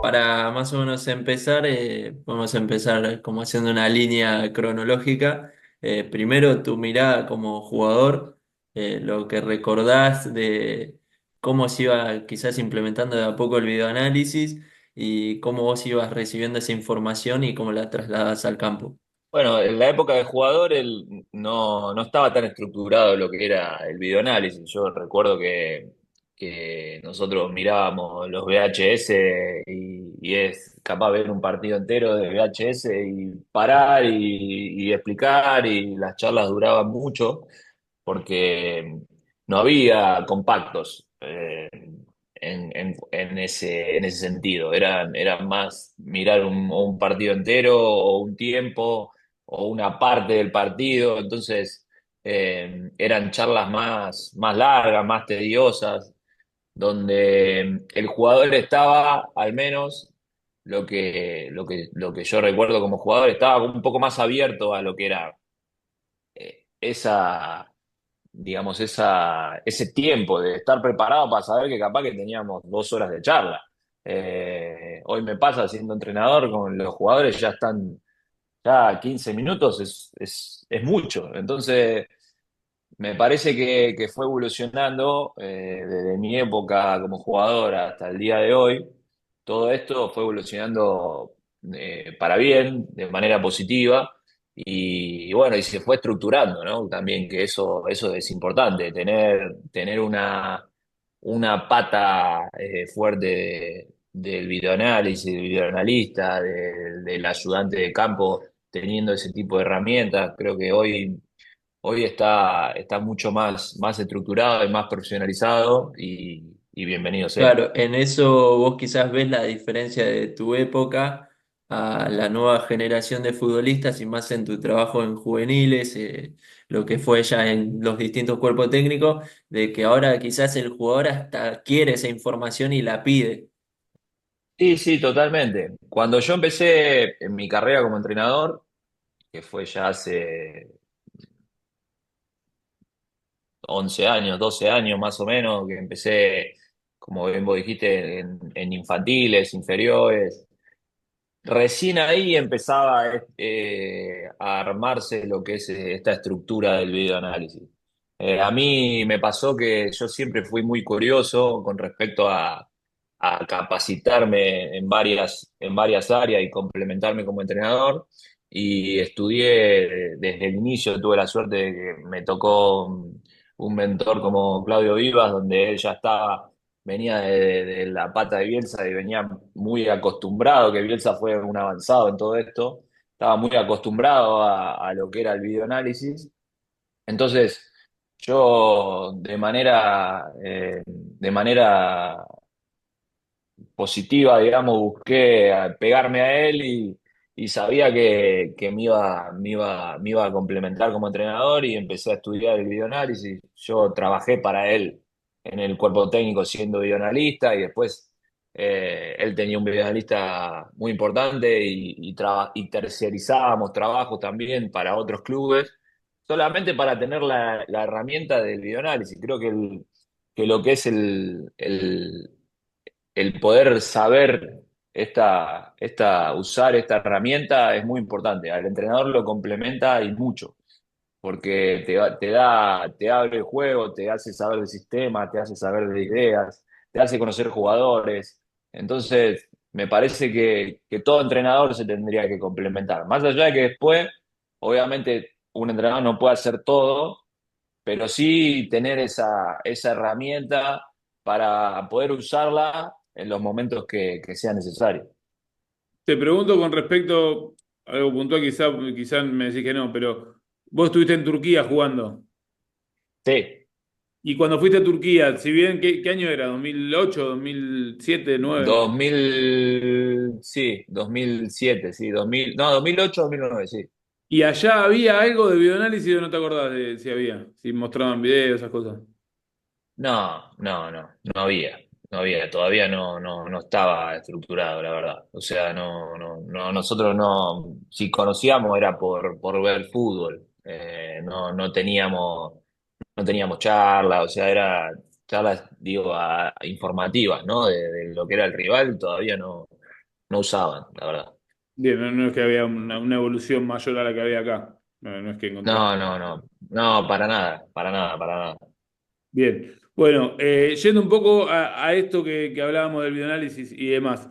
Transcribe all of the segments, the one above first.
Para más o menos empezar, vamos a empezar como haciendo una línea cronológica. Primero, tu mirada como jugador, lo que recordás de cómo se iba quizás implementando de a poco el videoanálisis y cómo vos ibas recibiendo esa información y cómo la trasladás al campo. Bueno, en la época de jugador no estaba tan estructurado lo que era el videoanálisis. Yo recuerdo que nosotros mirábamos los VHS y es capaz ver un partido entero de VHS y parar y explicar y las charlas duraban mucho porque no había compactos en ese sentido. Eran más mirar un partido entero o un tiempo o una parte del partido. Entonces, eran charlas más largas, más tediosas, donde el jugador estaba, al menos lo que yo recuerdo como jugador, estaba un poco más abierto a lo que era esa digamos, ese tiempo de estar preparado para saber que capaz que teníamos 2 horas de charla. Hoy me pasa siendo entrenador, con los jugadores ya están, ya 15 minutos es mucho. Entonces, me parece que fue evolucionando desde mi época como jugador hasta el día de hoy. Todo esto fue evolucionando para bien, de manera positiva. Y bueno, y se fue estructurando, ¿no? También que eso es importante, tener una pata fuerte del videoanálisis, del videoanalista, del ayudante de campo, teniendo ese tipo de herramientas. Creo que hoy está mucho más estructurado y más profesionalizado y bienvenido sea. Claro, en eso vos quizás ves la diferencia de tu época a la nueva generación de futbolistas y más en tu trabajo en juveniles, lo que fue ya en los distintos cuerpos técnicos, de que ahora quizás el jugador hasta quiere esa información y la pide. Sí, sí, totalmente. Cuando yo empecé en mi carrera como entrenador, que fue ya hace 11 años, 12 años más o menos, que empecé, como bien vos dijiste, en infantiles, inferiores. Recién ahí empezaba a armarse lo que es esta estructura del videoanálisis. A mí me pasó que yo siempre fui muy curioso con respecto a capacitarme en varias áreas y complementarme como entrenador. Y estudié desde el inicio, tuve la suerte de que me tocó un mentor como Claudio Vivas, donde él ya venía de la pata de Bielsa y venía muy acostumbrado, que Bielsa fue un avanzado en todo esto, estaba muy acostumbrado a lo que era el videoanálisis. Entonces, yo de manera positiva, digamos, busqué pegarme a él y sabía que me iba a complementar como entrenador y empecé a estudiar el videoanálisis. Yo trabajé para él en el cuerpo técnico siendo videoanalista y después él tenía un videoanalista muy importante y terciarizábamos trabajos también para otros clubes, solamente para tener la herramienta del videoanálisis. Creo que lo que es el poder saber usar esta herramienta es muy importante. Al entrenador lo complementa y mucho, porque te abre el juego, te hace saber del sistema, te hace saber de ideas, te hace conocer jugadores. Entonces, me parece que todo entrenador se tendría que complementar. Más allá de que después, obviamente, un entrenador no puede hacer todo, pero sí tener esa herramienta para poder usarla en los momentos que sea necesario. Te pregunto con respecto a algo puntual, quizá me decís que no, pero vos estuviste en Turquía jugando. Sí, Y cuando fuiste a Turquía, si bien, ¿qué año era? ¿2008, 2007, 2009? 2007, sí, 2000, no, 2008, 2009, sí. ¿Y allá había algo de videoanálisis o no te acordás de si había? Si mostraban videos, esas cosas. No, no, no había, todavía no estaba estructurado, la verdad. O sea, no, nosotros no, si conocíamos era por ver fútbol. No teníamos charlas, o sea, era charlas, digo, informativas, ¿no? De lo que era el rival, todavía no usaban, la verdad. Bien, no es que había una evolución mayor a la que había acá. No es que encontraste. No, no, no, no, para nada, para nada, para nada. Bien. Bueno, yendo un poco a esto que hablábamos del videoanálisis y demás.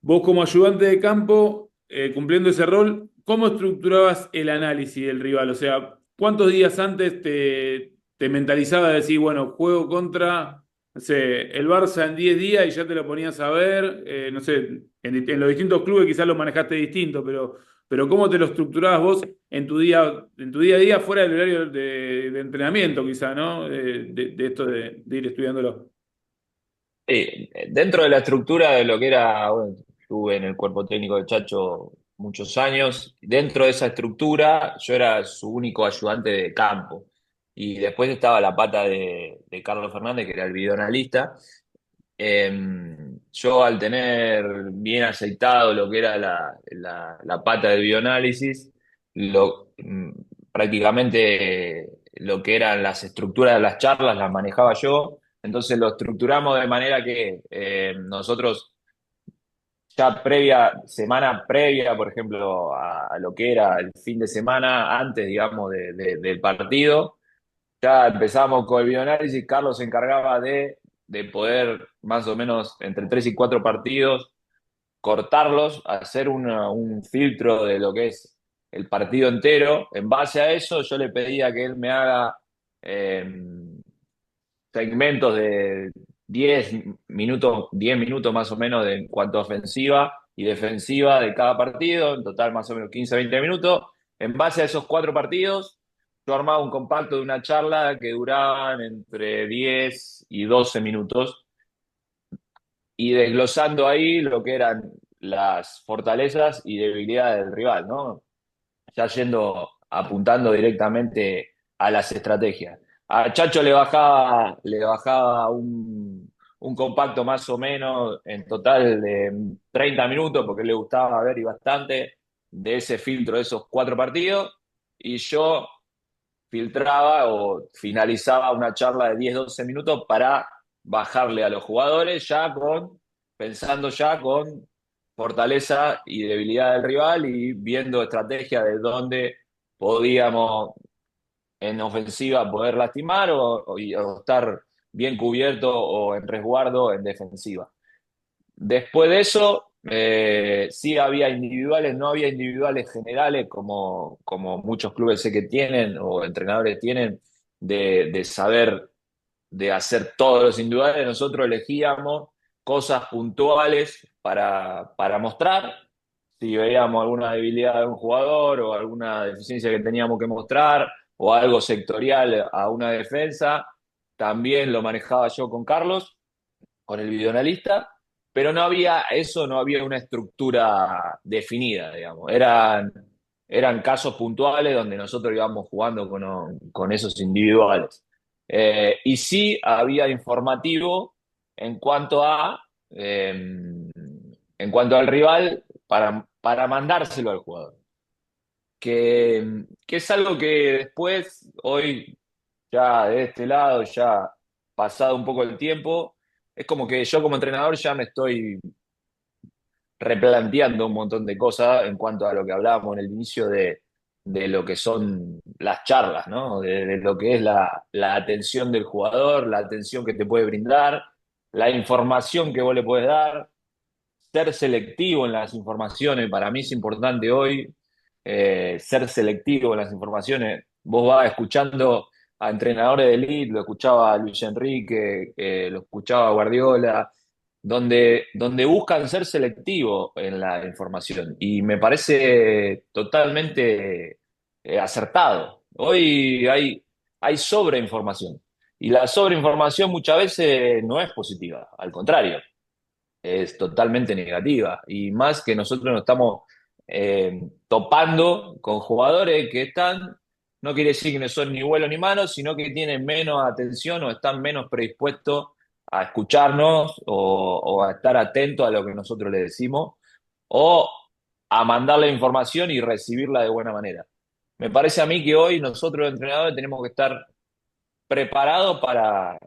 Vos como ayudante de campo, cumpliendo ese rol, ¿cómo estructurabas el análisis del rival? O sea, ¿cuántos días antes te mentalizaba de decir, bueno, juego contra, no sé, el Barça en 10 días y ya te lo ponías a ver? No sé, en los distintos clubes quizás lo manejaste distinto, pero ¿cómo te lo estructurabas vos en tu día a día fuera del horario de entrenamiento quizá, ¿no? De esto de ir estudiándolo. Sí, dentro de la estructura de lo que era, bueno, estuve en el cuerpo técnico de Chacho muchos años, dentro de esa estructura yo era su único ayudante de campo. Y después estaba la pata de Carlos Fernández, que era el videoanalista. Eh, yo al tener bien aceitado lo que era la pata de bioanálisis, prácticamente lo que eran las estructuras de las charlas las manejaba yo, entonces lo estructuramos de manera que nosotros ya semana previa, por ejemplo, a lo que era el fin de semana, antes, digamos, del partido, ya empezamos con el videoanálisis. Carlos se encargaba de poder más o menos entre 3 y 4 partidos cortarlos, hacer un filtro de lo que es el partido entero. En base a eso, yo le pedía que él me haga eh, segmentos de 10 minutos más o menos en cuanto a ofensiva y defensiva de cada partido, en total más o menos 15 20 minutos. En base a esos 4 partidos, yo armaba un compacto de una charla que duraban entre 10 y 12 minutos y desglosando ahí lo que eran las fortalezas y debilidades del rival, ¿no? Ya apuntando directamente a las estrategias. A Chacho le bajaba un compacto más o menos en total de 30 minutos, porque le gustaba ver y bastante de ese filtro de esos 4 partidos, y yo filtraba o finalizaba una charla de 10 12 minutos para bajarle a los jugadores pensando ya con fortaleza y debilidad del rival y viendo estrategia de dónde podíamos en ofensiva poder lastimar o estar bien cubierto o en resguardo en defensiva. Después de eso, sí había individuales, no había individuales generales como muchos clubes sé que tienen o entrenadores tienen de saber de hacer todos los individuales. Nosotros elegíamos cosas puntuales para mostrar. Si veíamos alguna debilidad de un jugador o alguna deficiencia que teníamos que mostrar o algo sectorial a una defensa, también lo manejaba yo con Carlos, con el videoanalista, pero no había una estructura definida, digamos. Eran casos puntuales donde nosotros íbamos jugando con esos individuales. Y sí había informativo en cuanto a en cuanto al rival para mandárselo al jugador. Que es algo que después, hoy, ya de este lado, ya pasado un poco el tiempo, es como que yo como entrenador ya me estoy replanteando un montón de cosas en cuanto a lo que hablábamos en el inicio de lo que son las charlas, ¿no? De lo que es la atención del jugador, la atención que te puede brindar, la información que vos le puedes dar, ser selectivo en las informaciones. Para mí es importante hoy ser selectivo en las informaciones. Vos vas escuchando a entrenadores de elite, lo escuchaba a Luis Enrique, lo escuchaba a Guardiola, donde buscan ser selectivos en la información. Y me parece totalmente acertado. Hoy hay sobreinformación. Y la sobreinformación muchas veces no es positiva, al contrario, es totalmente negativa. Y más que nosotros nos estamos topando con jugadores que no quiere decir que no son ni buenos ni malos, sino que tienen menos atención o están menos predispuestos a escucharnos o a estar atentos a lo que nosotros les decimos o a mandar la información y recibirla de buena manera. Me parece a mí que hoy nosotros, los entrenadores, tenemos que estar preparados para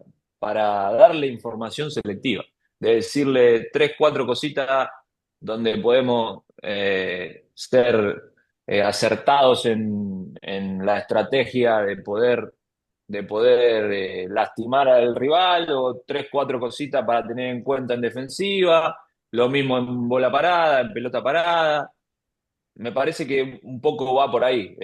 darle información selectiva, de decirle 3 4 cositas donde podemos ser acertados en la estrategia de poder lastimar al rival o tres, cuatro cositas para tener en cuenta en defensiva, lo mismo en bola parada, en pelota parada. Me parece que un poco va por ahí.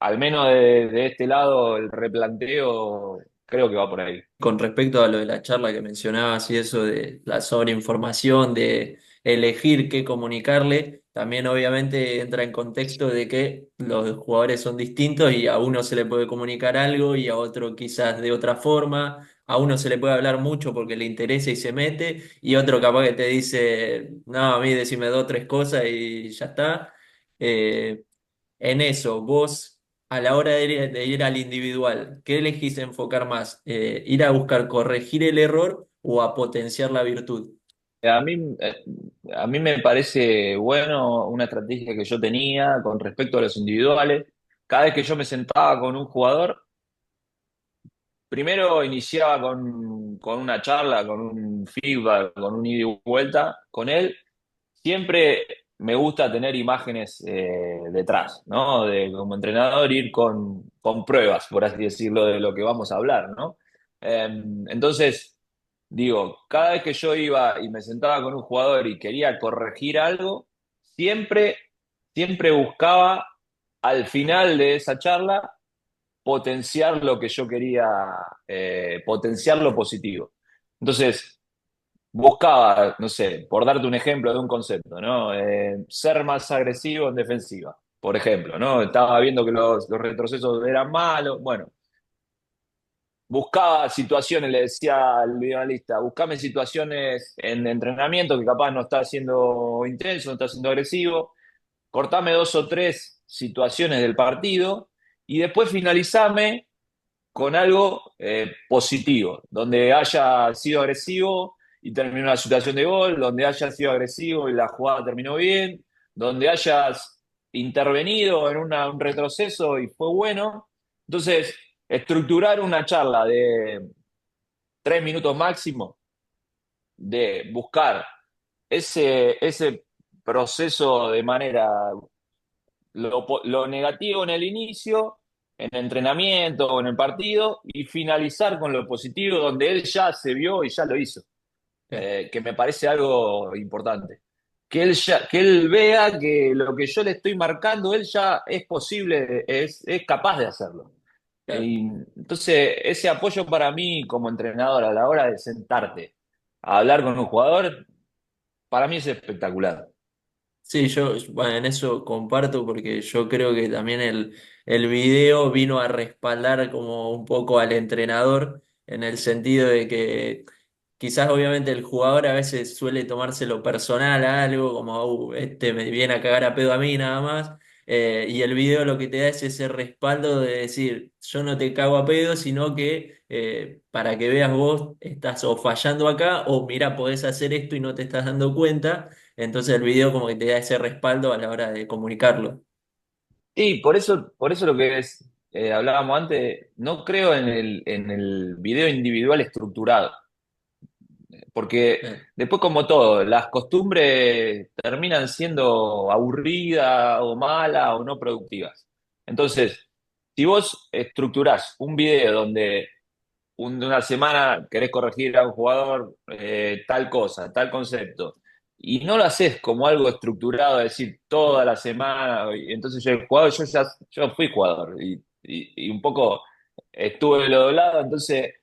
Al menos de este lado, el replanteo creo que va por ahí. Con respecto a lo de la charla que mencionabas y eso de la sobreinformación, de elegir qué comunicarle, también obviamente entra en contexto de que los jugadores son distintos y a uno se le puede comunicar algo y a otro quizás de otra forma. A uno se le puede hablar mucho porque le interesa y se mete, y otro capaz que te dice, no, a mí decime dos, tres cosas y ya está. Eh, en eso, vos, a la hora de ir al individual, ¿qué elegís enfocar más? ¿Ir a buscar corregir el error o a potenciar la virtud? A mí, eh, a mí me parece bueno una estrategia que yo tenía con respecto a los individuales. Cada vez que yo me sentaba con un jugador, primero iniciaba con una charla, con un feedback, con un ida y vuelta con él. Siempre me gusta tener imágenes detrás, ¿no? De, como entrenador, ir con pruebas, por así decirlo, de lo que vamos a hablar, ¿no? Entonces, digo, cada vez que yo iba y me sentaba con un jugador y quería corregir algo, siempre, siempre buscaba al final de esa charla potenciar lo que yo quería, potenciar lo positivo. Entonces, buscaba, no sé, por darte un ejemplo de un concepto, ¿no? Ser más agresivo en defensiva, por ejemplo, ¿no? Estaba viendo que los retrocesos eran malos. Bueno, buscaba situaciones, le decía al videoanalista, buscame situaciones en entrenamiento que capaz no está siendo intenso, no está siendo agresivo, cortame dos o tres situaciones del partido y después finalizame con algo positivo, donde haya sido agresivo y terminó una situación de gol, donde haya sido agresivo y la jugada terminó bien, donde hayas intervenido en un retroceso y fue bueno. Entonces, estructurar una charla de 3 minutos máximo, de buscar ese proceso de manera lo negativo en el inicio, en el entrenamiento o en el partido, y finalizar con lo positivo donde él ya se vio y ya lo hizo, Eh, que me parece algo importante. Que él vea que lo que yo le estoy marcando, él ya es posible, es capaz de hacerlo. claro. Y entonces, ese apoyo para mí como entrenador a la hora de sentarte a hablar con un jugador, para mí es espectacular. Sí, yo bueno, en eso comparto porque yo creo que también el video vino a respaldar como un poco al entrenador en el sentido de que quizás obviamente el jugador a veces suele tomárselo personal a algo, como este me viene a cagar a pedo a mí nada más, y el video lo que te da es ese respaldo de decir, yo no te cago a pedo, sino que para que veas vos estás o fallando acá o mira, podés hacer esto y no te estás dando cuenta. Entonces el video como que te da ese respaldo a la hora de comunicarlo. Y por eso lo que hablábamos antes, no creo en el video individual estructurado, porque Eh, después como todo, las costumbres terminan siendo aburridas o malas o no productivas. Entonces, si vos estructurás un video donde de una semana querés corregir a un jugador tal cosa, tal concepto, y no lo haces como algo estructurado, es decir, toda la semana, y entonces yo el jugador, yo fui jugador y un poco estuve de lo lado, entonces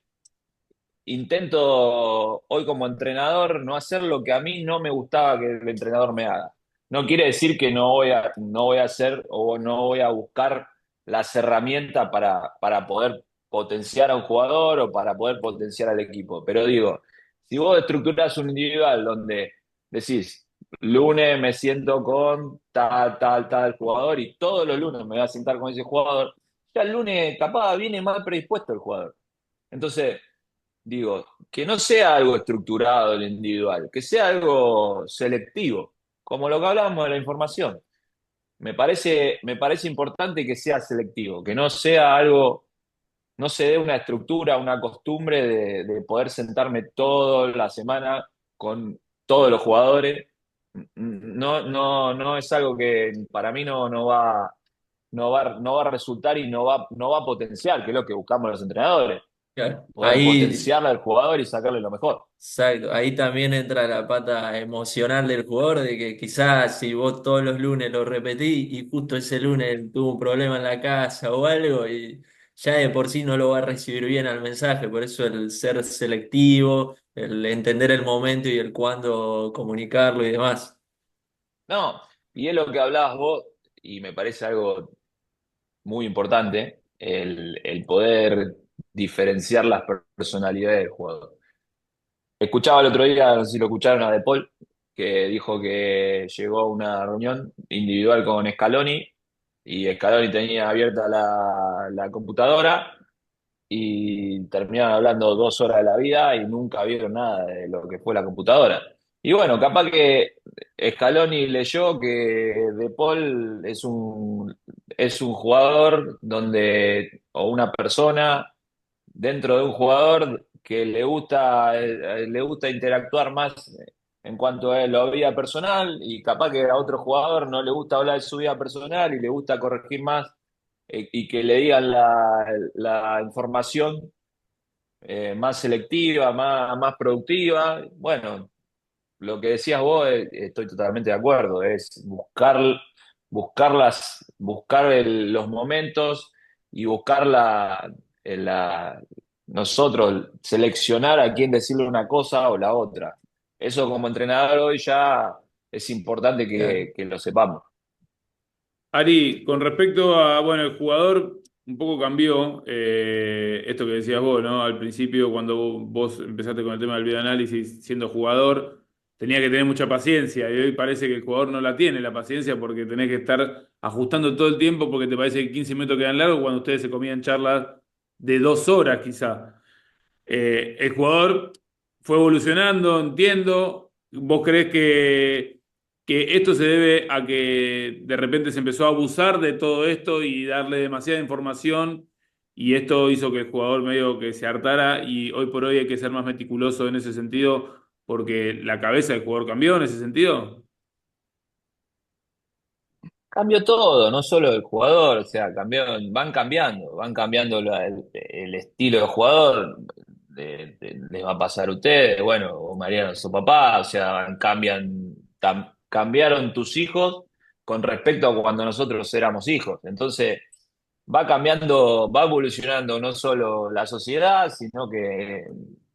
intento hoy como entrenador no hacer lo que a mí no me gustaba que el entrenador me haga. No quiere decir que no voy a hacer o no voy a buscar las herramientas para poder potenciar a un jugador o para poder potenciar al equipo. Pero digo, si vos estructurás un individual donde decís, lunes me siento con tal, tal, tal jugador y todos los lunes me voy a sentar con ese jugador, ya el lunes capaz viene mal predispuesto el jugador. Entonces, digo, que no sea algo estructurado el individual, que sea algo selectivo, como lo que hablábamos de la información. Me parece importante que sea selectivo, que no sea algo, no se dé una estructura, una costumbre de poder sentarme toda la semana con todos los jugadores. no es algo que para mí no va a resultar y no va a potenciar, que es lo que buscamos los entrenadores, Claro. poder Ahí, potenciarle al jugador y sacarle lo mejor. exacto, ahí también entra la pata emocional del jugador, de que quizás si vos todos los lunes lo repetís y justo ese lunes tuvo un problema en la casa o algo, y ya de por sí no lo va a recibir bien al mensaje, por eso el ser selectivo, el entender el momento y el cuándo comunicarlo y demás. No, y es lo que hablabas vos, y me parece algo muy importante, el poder diferenciar las personalidades del jugador. Escuchaba el otro día, no sé si lo escucharon a De Paul, que dijo que llegó a una reunión individual con Scaloni y Scaloni tenía abierta la computadora y terminaron hablando 2 horas de la vida y nunca vieron nada de lo que fue la computadora. Y bueno, capaz que Scaloni leyó que De Paul es un jugador donde, o una persona dentro de un jugador que le gusta interactuar más en cuanto a la vida personal y capaz que a otro jugador no le gusta hablar de su vida personal y le gusta corregir más y que le digan la información más selectiva, más productiva. Bueno, lo que decías vos, estoy totalmente de acuerdo, es buscar los momentos y buscar la- nosotros seleccionar a quién decirle una cosa o la otra. Eso como entrenador hoy ya es importante Claro. que lo sepamos. Ari, con respecto a, bueno, el jugador un poco cambió, esto que decías vos, ¿no? Al principio, cuando vos empezaste con el tema del videoanálisis siendo jugador, tenía que tener mucha paciencia y hoy parece que el jugador no la tiene, la paciencia, porque tenés que estar ajustando todo el tiempo porque te parece que 15 minutos quedan largos cuando ustedes se comían charlas de 2 horas quizá. El jugador fue evolucionando, entiendo. ¿Vos creés que esto se debe a que de repente se empezó a abusar de todo esto y darle demasiada información y esto hizo que el jugador medio que se hartara y hoy por hoy hay que ser más meticuloso en ese sentido porque la cabeza del jugador cambió en ese sentido? Cambió todo, no solo el jugador, o sea, van cambiando el estilo de jugador, les va a pasar a ustedes, bueno, o Mariano, su papá, o sea, cambiaron tus hijos con respecto a cuando nosotros éramos hijos. Entonces, va cambiando, va evolucionando no solo la sociedad, sino que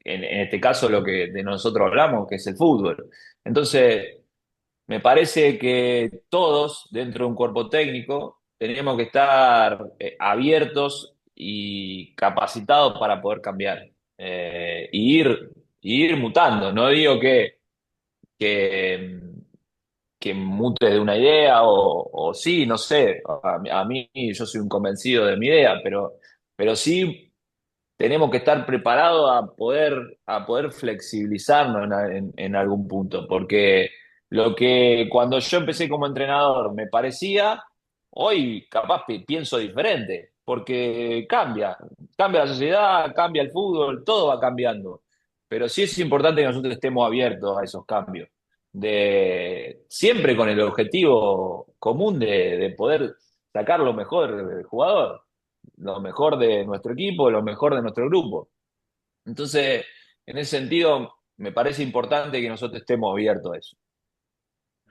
en este caso lo que de nosotros hablamos, que es el fútbol. Entonces, me parece que todos, dentro de un cuerpo técnico, tenemos que estar abiertos y capacitados para poder cambiar y ir mutando. No digo que, que mutes de una idea o sí, no sé. A mí yo soy un convencido de mi idea, pero sí tenemos que estar preparados a poder flexibilizarnos en algún punto, porque lo que cuando yo empecé como entrenador me parecía, hoy capaz pienso diferente, porque cambia la sociedad, cambia el fútbol, todo va cambiando. Pero sí es importante que nosotros estemos abiertos a esos cambios, siempre con el objetivo común de poder sacar lo mejor del jugador, lo mejor de nuestro equipo, lo mejor de nuestro grupo. Entonces, en ese sentido, me parece importante que nosotros estemos abiertos a eso.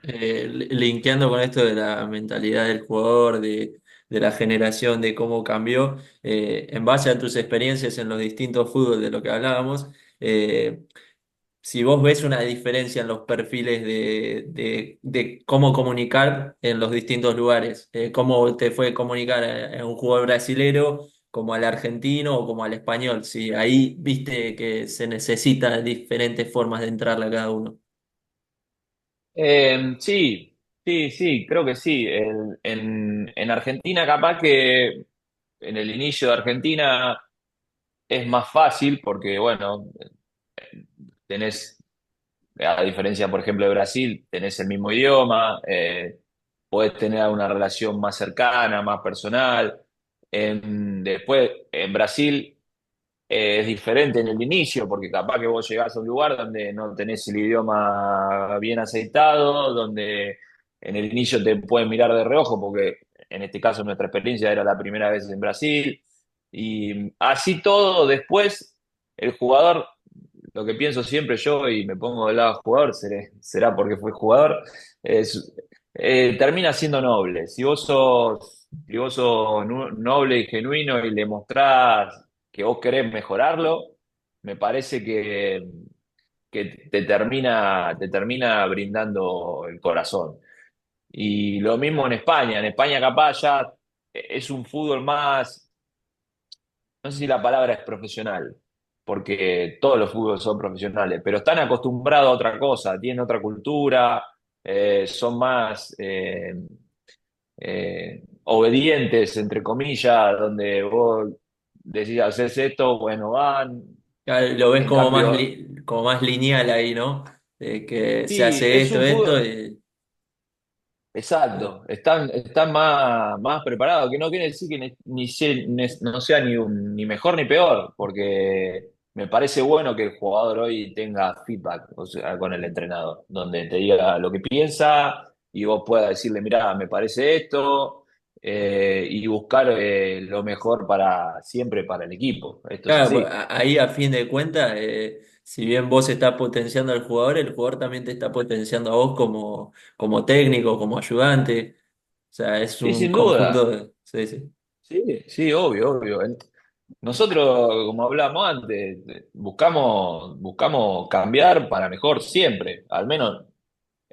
Linkeando con esto de la mentalidad del jugador, de la generación, de cómo cambió, en base a tus experiencias en los distintos fútbol de lo que hablábamos, eh, si vos ves una diferencia en los perfiles de cómo comunicar en los distintos lugares, cómo te fue comunicar a un jugador brasilero, como al argentino o como al español, si ahí viste que se necesita diferentes formas de entrarle a cada uno. Sí, sí, creo que sí. En Argentina, capaz que en el inicio de Argentina es más fácil porque, bueno, tenés, a diferencia, por ejemplo, de Brasil, tenés el mismo idioma, podés tener una relación más cercana, más personal. Después, en Brasil es diferente en el inicio, porque capaz que vos llegás a un lugar donde no tenés el idioma bien aceitado, donde en el inicio te pueden mirar de reojo, porque en este caso nuestra experiencia era la primera vez en Brasil, y así todo después el jugador, lo que pienso siempre yo y me pongo del lado del jugador, será porque fui jugador, es, termina siendo noble. Si vos sos noble y genuino y le mostrás que vos querés mejorarlo, me parece que te termina brindando el corazón. Y lo mismo en España. En España capaz ya es un fútbol más, no sé si la palabra es profesional, porque todos los fútboles son profesionales, pero están acostumbrados a otra cosa, tienen otra cultura, son más obedientes, entre comillas, donde vos decís haces esto, bueno, van. Claro, lo ves En cambio, como más lineal ahí, ¿no? Que se sí, hace es esto, un esto, fútbol. y Exacto, están más preparados, que no quiere decir que no sea ni mejor ni peor, porque me parece bueno que el jugador hoy tenga feedback, o sea, con el entrenador, donde te diga lo que piensa y vos puedas decirle, mirá, me parece esto, y buscar lo mejor siempre para el equipo. Esto es claro, pues, así. ahí a fin de cuentas, si bien vos estás potenciando al jugador, el jugador también te está potenciando a vos como técnico, como ayudante. O sea, es Sí, un sin conjunto duda. de... Sí, sí. Sí, sí, obvio, obvio. Nosotros, como hablábamos antes, buscamos cambiar para mejor siempre, al menos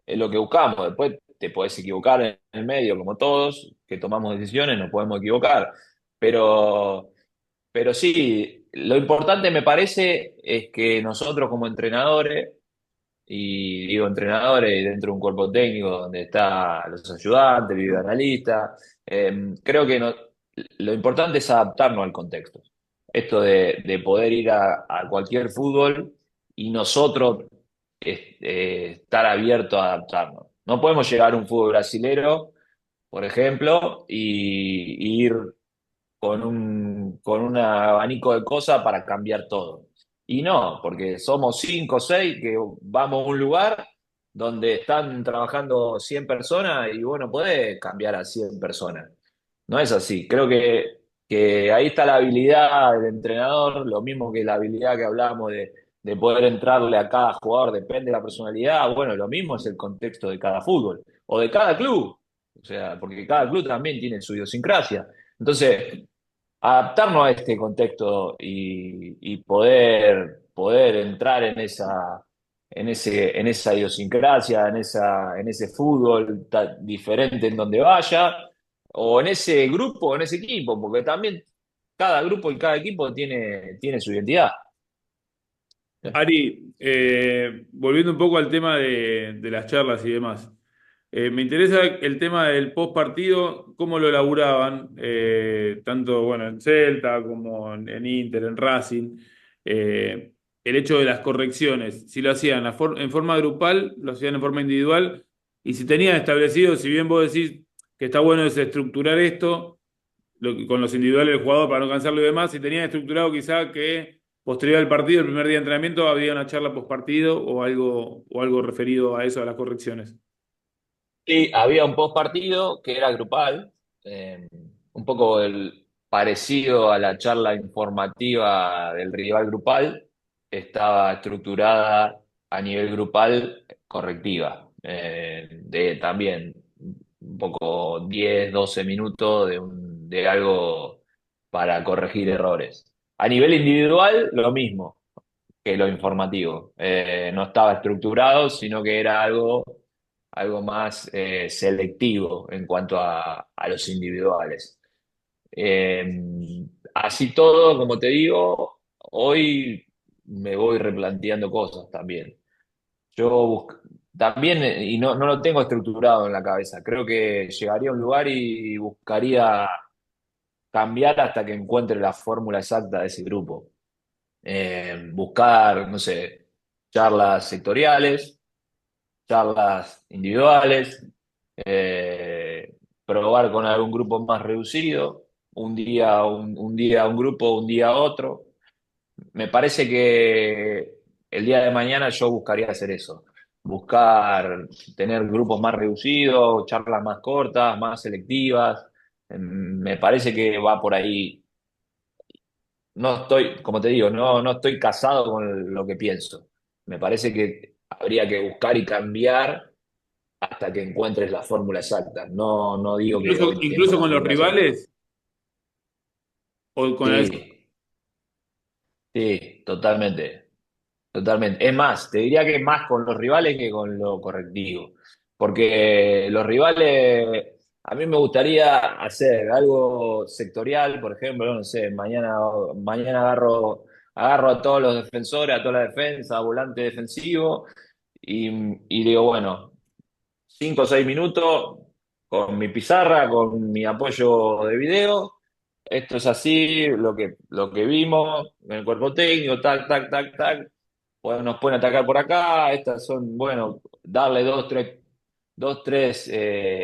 es lo que buscamos. Después te podés equivocar en el medio, como todos, que tomamos decisiones, nos podemos equivocar. Pero, pero sí, lo importante me parece es que nosotros como entrenadores, y digo entrenadores dentro de un cuerpo técnico donde están los ayudantes, el videoanalista, creo que lo importante es adaptarnos al contexto. Esto de poder ir a cualquier fútbol y nosotros estar abiertos a adaptarnos. No podemos llegar a un fútbol brasilero, por ejemplo, y ir con un abanico de cosas para cambiar todo. Y no, porque somos 5 o 6 que vamos a un lugar donde están trabajando 100 personas y vos no podés cambiar a 100 personas. No es así. Creo que ahí está la habilidad del entrenador, lo mismo que la habilidad que hablábamos de poder entrarle a cada jugador, depende de la personalidad. Bueno, lo mismo es el contexto de cada fútbol o de cada club. O sea, porque cada club también tiene su idiosincrasia. Entonces, adaptarnos a este contexto y poder entrar en esa idiosincrasia, en ese fútbol diferente en donde vaya, o en ese grupo, o en ese equipo, porque también cada grupo y cada equipo tiene su identidad. Ari, volviendo un poco al tema de las charlas y demás. Me interesa el tema del post partido, cómo lo elaboraban, tanto bueno, en Celta como en Inter, en Racing. Eh, el hecho de las correcciones, si lo hacían en forma grupal, lo hacían en forma individual, y si tenían establecido, si bien vos decís que está bueno desestructurar esto, con los individuales del jugador para no cansarlo y demás, si tenían estructurado quizá que posterior al partido, el primer día de entrenamiento, había una charla post partido o algo referido a eso, a las correcciones. Y había un post partido que era grupal, un poco parecido a la charla informativa del rival grupal, estaba estructurada a nivel grupal correctiva, de también un poco 10 12 minutos de algo para corregir errores. A nivel individual, lo mismo que lo informativo. No estaba estructurado, sino que era algo más selectivo en cuanto a los individuales. Eh, Así todo, como te digo, hoy me voy replanteando cosas también. Yo también, y no lo tengo estructurado en la cabeza, creo que llegaría a un lugar y buscaría cambiar hasta que encuentre la fórmula exacta de ese grupo. Buscar, no sé, charlas sectoriales, charlas individuales, probar con algún grupo más reducido, un día un grupo, un día otro, Me parece que el día de mañana yo buscaría hacer eso, buscar tener grupos más reducidos, charlas más cortas, más selectivas. Me parece que va por ahí. No estoy, como te digo, no estoy casado con lo que pienso. Me parece que habría que buscar y cambiar hasta que encuentres la fórmula exacta. No digo que Incluso, hoy tengo incluso la con los fórmula exacta. rivales o con la... Sí, sí, totalmente. Totalmente. Es más, te diría que más con los rivales que con lo correctivo. Porque los rivales, a mí me gustaría hacer algo sectorial, por ejemplo, no sé, mañana agarro a todos los defensores, a toda la defensa, volante defensivo, y digo, bueno, 5 o 6 minutos con mi pizarra, con mi apoyo de video. Esto es así, lo que vimos en el cuerpo técnico, tac, tac, tac, tac. Bueno, nos pueden atacar por acá. Estas son, bueno, darle dos, tres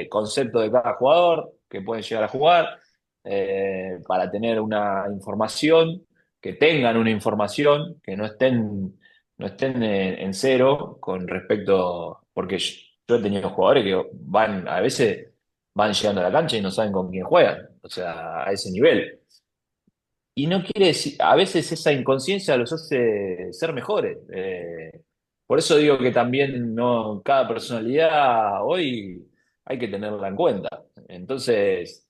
conceptos de cada jugador que pueden llegar a jugar para tener una información, que tengan una información, que no estén en cero con respecto, porque yo he tenido jugadores que a veces van llegando a la cancha y no saben con quién juegan, o sea, a ese nivel. Y no quiere decir, a veces esa inconsciencia los hace ser mejores. Por eso digo que también no, cada personalidad hoy hay que tenerla en cuenta. Entonces,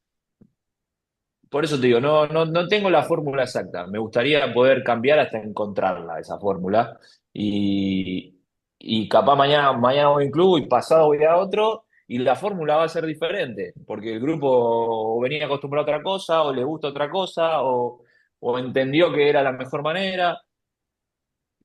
por eso te digo, no tengo la fórmula exacta. Me gustaría poder cambiar hasta encontrarla, esa fórmula. Y, y capaz mañana voy a un club y pasado voy a otro, y la fórmula va a ser diferente, porque el grupo o venía acostumbrado a otra cosa, o le gusta otra cosa, o entendió que era la mejor manera.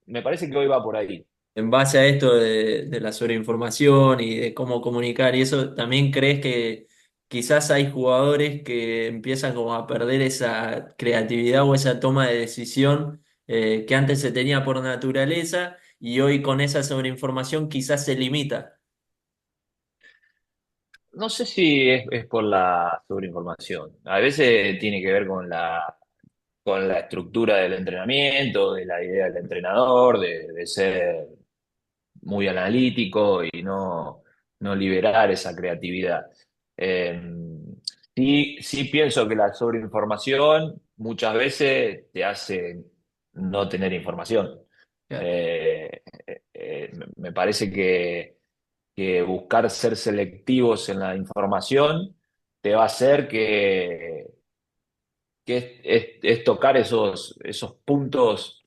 Me parece que hoy va por ahí. En base a esto de la sobreinformación y de cómo comunicar y eso, ¿también crees que quizás hay jugadores que empiezan como a perder esa creatividad o esa toma de decisión que antes se tenía por naturaleza y hoy con esa sobreinformación quizás se limita? No sé si es por la sobreinformación. A veces tiene que ver con la estructura del entrenamiento, de la idea del entrenador, de ser muy analítico y no liberar esa creatividad. Eh, sí pienso que la sobreinformación muchas veces te hace no tener información. Claro. Me parece que buscar ser selectivos en la información te va a hacer que es tocar esos puntos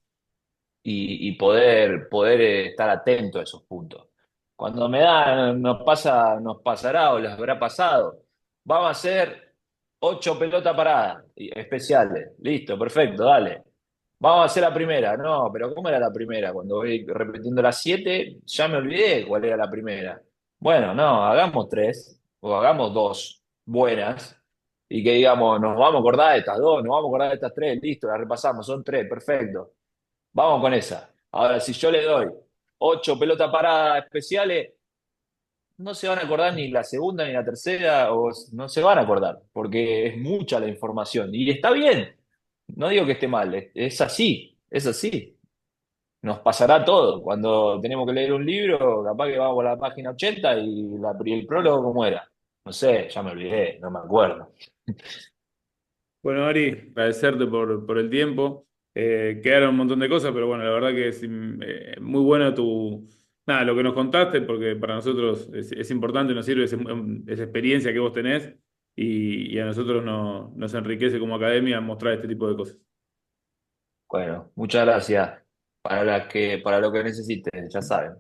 y poder estar atento a esos puntos. Cuando nos pasará o les habrá pasado, vamos a hacer 8 pelotas paradas especiales. Listo, perfecto, dale. Vamos a hacer la primera. No, pero ¿cómo era la primera? Cuando voy repitiendo las 7, ya me olvidé cuál era la primera. Bueno, no, hagamos 3 o hagamos 2 buenas y que digamos, nos vamos a acordar de estas 2, nos vamos a acordar de estas 3, listo, las repasamos, son 3, perfecto. Vamos con esa. Ahora, si yo le doy 8 pelotas paradas especiales, no se van a acordar ni la segunda ni la tercera, o no se van a acordar, porque es mucha la información. Y está bien, no digo que esté mal, es así, es así. Nos pasará todo. Cuando tenemos que leer un libro, capaz que vamos a la página 80 y el prólogo, ¿cómo era? No sé, ya me olvidé, no me acuerdo. Bueno, Ari, agradecerte por el tiempo. Quedaron un montón de cosas, pero bueno, la verdad que es muy buena nada, lo que nos contaste, porque para nosotros es importante, nos sirve esa experiencia que vos tenés y a nosotros nos enriquece como academia mostrar este tipo de cosas. Bueno, muchas gracias para lo que necesiten, ya saben.